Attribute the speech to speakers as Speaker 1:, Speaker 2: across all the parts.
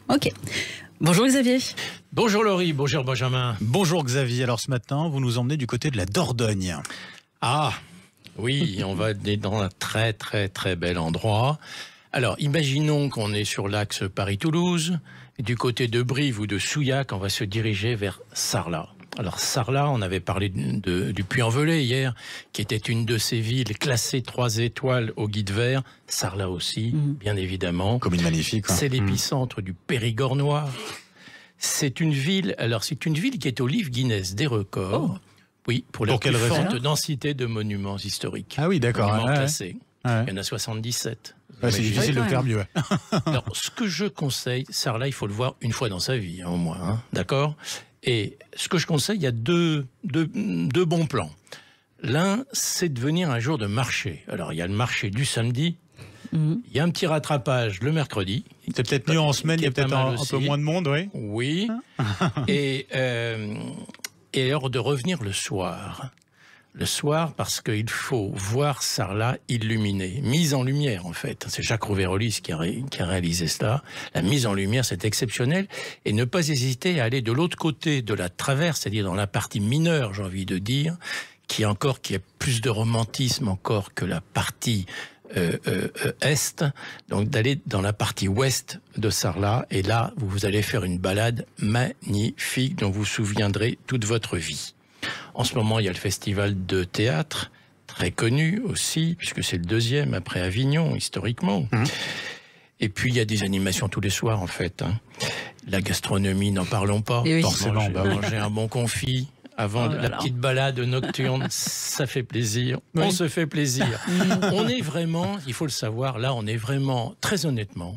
Speaker 1: Ok. Bonjour Xavier.
Speaker 2: Bonjour Laurie, bonjour Benjamin.
Speaker 3: Bonjour Xavier, alors ce matin, vous nous emmenez du côté de la Dordogne.
Speaker 2: Ah, oui, on va aller dans un très très très bel endroit. Alors, imaginons qu'on est sur l'axe Paris-Toulouse, et du côté de Brive ou de Souillac, on va se diriger vers Sarlat. Alors Sarlat, on avait parlé du Puy-en-Velay hier, qui était une de ces villes classées 3 étoiles au Guide vert. Sarlat aussi, bien évidemment.
Speaker 3: Commune magnifique.
Speaker 2: C'est l'épicentre du Périgord noir. C'est une ville qui est au livre Guinness des records. Oh. Oui, pour la plus forte densité de monuments historiques.
Speaker 3: Ah oui, d'accord.
Speaker 2: Monuments classés. Ouais. Il y en a 77.
Speaker 3: Ouais, c'est difficile de faire mieux.
Speaker 2: Alors, ce que je conseille, Sarlat, il faut le voir une fois dans sa vie, au moins, hein, d'accord? Et ce que je conseille, il y a deux bons plans. L'un, c'est de venir un jour de marché. Alors, il y a le marché du samedi, il y a un petit rattrapage le mercredi.
Speaker 3: C'est peut-être mieux en semaine, il y a peut-être un peu moins de monde, oui.
Speaker 2: Oui. Et alors de revenir le soir. Le soir, parce qu'il faut voir Sarlat illuminé, mise en lumière en fait. C'est Jacques Rouvérolis qui a réalisé cela. La mise en lumière, c'est exceptionnel. Et ne pas hésiter à aller de l'autre côté de la traverse, c'est-à-dire dans la partie mineure, j'ai envie de dire, qui a plus de romantisme encore que la partie est, donc d'aller dans la partie ouest de Sarlat, et là, vous allez faire une balade magnifique dont vous vous souviendrez toute votre vie. En ce moment, il y a le festival de théâtre, très connu aussi, puisque c'est le 2e après Avignon, historiquement. Et puis, il y a des animations tous les soirs, en fait. Hein. La gastronomie, n'en parlons pas.
Speaker 1: Oui.
Speaker 2: Forcément, manger un bon confit avant la petite balade nocturne, ça fait plaisir. Oui. On se fait plaisir. On est vraiment, il faut le savoir, là, on est vraiment, très honnêtement,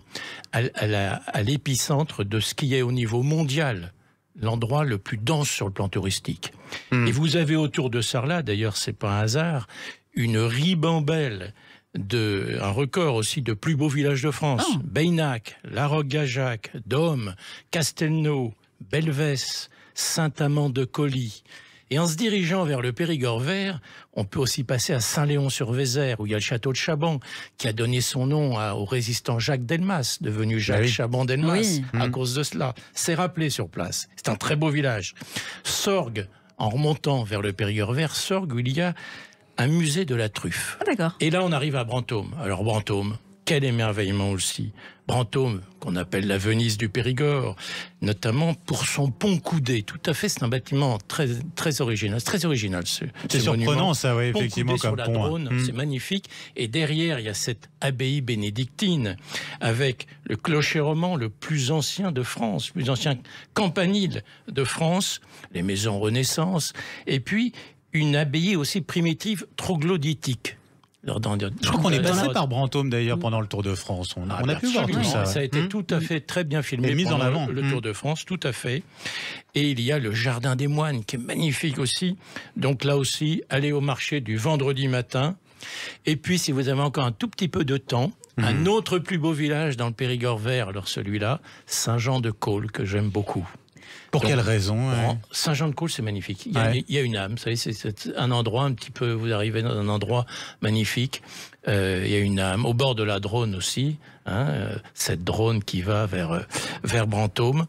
Speaker 2: à l'épicentre de ce qui est au niveau mondial l'endroit le plus dense sur le plan touristique. Et vous avez autour de Sarlat, d'ailleurs, c'est pas un hasard, une ribambelle un record aussi de plus beaux villages de France. Beynac, La Roque-Gajac, Dôme, Castelnau, Belvès, Saint-Amand-de-Coly. Et en se dirigeant vers le Périgord vert, on peut aussi passer à Saint-Léon-sur-Vézère, où il y a le château de Chaban, qui a donné son nom au résistant Jacques Delmas, devenu Jacques Chaban-Delmas, à cause de cela. C'est rappelé sur place. C'est un très beau village. Sorgues, en remontant vers le Périgord vert, Sorgues, où il y a un musée de la truffe.
Speaker 1: Ah, d'accord.
Speaker 2: Et là, on arrive à Brantôme. Alors, Brantôme, quel émerveillement aussi. Brantôme, qu'on appelle la Venise du Périgord, notamment pour son pont coudé. Tout à fait, c'est un bâtiment très, très original. C'est très original,
Speaker 3: c'est surprenant, ça, oui, effectivement, comme
Speaker 2: pont. Sur la Dronne, c'est magnifique. Et derrière, il y a cette abbaye bénédictine, avec le clocher roman le plus ancien de France, le plus ancien campanile de France, les maisons Renaissance, et puis une abbaye aussi primitive troglodytique.
Speaker 3: Je crois qu'on est passé par Brantôme d'ailleurs pendant le Tour de France. On a pu voir tout ça.
Speaker 2: Ça a été tout à fait très bien filmé
Speaker 3: mis en avant
Speaker 2: le Tour de France, tout à fait. Et il y a le Jardin des Moines qui est magnifique aussi. Donc là aussi, allez au marché du vendredi matin. Et puis si vous avez encore un tout petit peu de temps, un autre plus beau village dans le Périgord vert, alors celui-là, Saint-Jean-de-Caules, que j'aime beaucoup.
Speaker 3: Pour quelle raison?
Speaker 2: Saint-Jean-de-Caules, c'est magnifique. Il y a une âme. Vous savez, c'est un endroit un petit peu. Vous arrivez dans un endroit magnifique. Il y a une âme. Au bord de la Dronne aussi. Cette Dronne qui va vers Brantôme.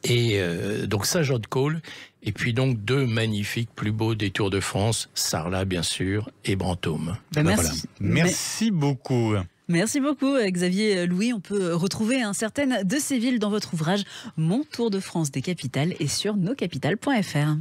Speaker 2: Et donc Saint-Jean-de-Caules. Et puis donc 2 magnifiques, plus beaux des Tours de France. Sarlat, bien sûr, et Brantôme.
Speaker 1: Merci.
Speaker 3: Voilà. Merci beaucoup.
Speaker 1: Merci beaucoup Xavier Louis. On peut retrouver certaines de ces villes dans votre ouvrage Mon Tour de France des capitales et sur noscapitales.fr.